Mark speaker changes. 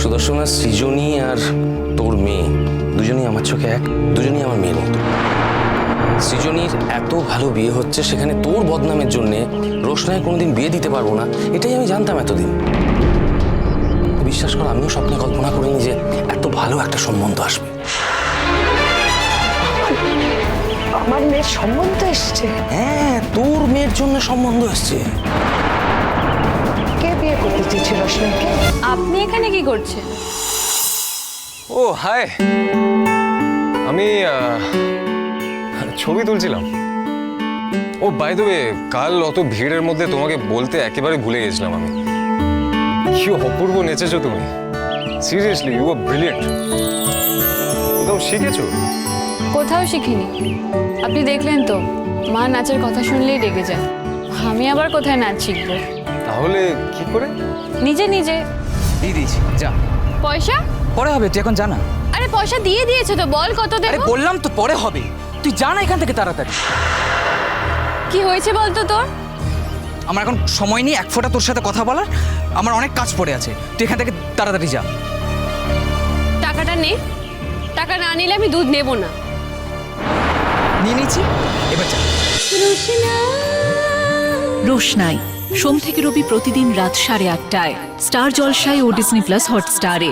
Speaker 1: সুদর্শনা, সৃজনী আর তোর মেয়ে দুজনেই আমার চোখে এক, দুজনেই আমার মেয়ের মতো। সৃজনীর এত ভালো বিয়ে হচ্ছে, সেখানে তোর বদনামের জন্যে রোশনায় কোনোদিন বিয়ে দিতে পারবো না, এটাই আমি জানতাম এতদিন। বিশ্বাস কর, আমিও স্বপ্নে কল্পনা করিনি যে এত ভালো একটা সম্বন্ধ আসবে।
Speaker 2: আমার মেয়ের সম্বন্ধ এসছে?
Speaker 1: হ্যাঁ, তোর মেয়ের জন্য সম্বন্ধ এসছে।
Speaker 2: কে বিয়ে করতে চেয়েছে রোশনাকে?
Speaker 3: আপনি এখানে কি করছেন?
Speaker 4: ও হাই, আমি ছবি তুলছিলাম। ও বাই দ্য ওয়ে, কাল অত ভিড়ের মধ্যে তোমাকে বলতে একেবারে ভুলে গেছিলাম আমি। কি অপূর্ব নেচেছো তুমি, সিরিয়াসলি ইউ আর ব্রিলিয়েন্ট। কোথাও শিখেছো?
Speaker 3: কোথাও শিখিনি। আপনি দেখলেন তো, মা নাচের কথা শুনলেই রেগে যায়। আমি আবার কোথায় নাচ শিখবো?
Speaker 4: তাহলে কি করে?
Speaker 3: নিজে নিজে।
Speaker 5: দিয়ে দিয়েছি, যা।
Speaker 3: পয়সা
Speaker 5: পরে হবে, তুই এখন জানা।
Speaker 3: আরে পয়সা দিয়ে দিয়েছে তো, বল কত
Speaker 5: আরে
Speaker 3: দেবো?
Speaker 5: বললাম তো পরে হবে, তুই জানা এখান থেকে তাড়াতাড়ি।
Speaker 3: কি হয়েছে বলতো তোর?
Speaker 5: আমার এখন সময় নেই এক ফোঁটা তোর সাথে কথা বলার, আমার অনেক কাজ পড়ে আছে, তুই এখান থেকে তাড়াতাড়ি যা।
Speaker 3: টাকাটা নে, টাকা না নিলে আমি দুধ নেব না।
Speaker 5: নিয়ে নিয়েছি, এবার যা।
Speaker 6: রোশনাই সোম থেকে রবি প্রতিদিন রাত 8:30টায় স্টার জলসায় ও ডিজনি প্লাস হটস্টারে।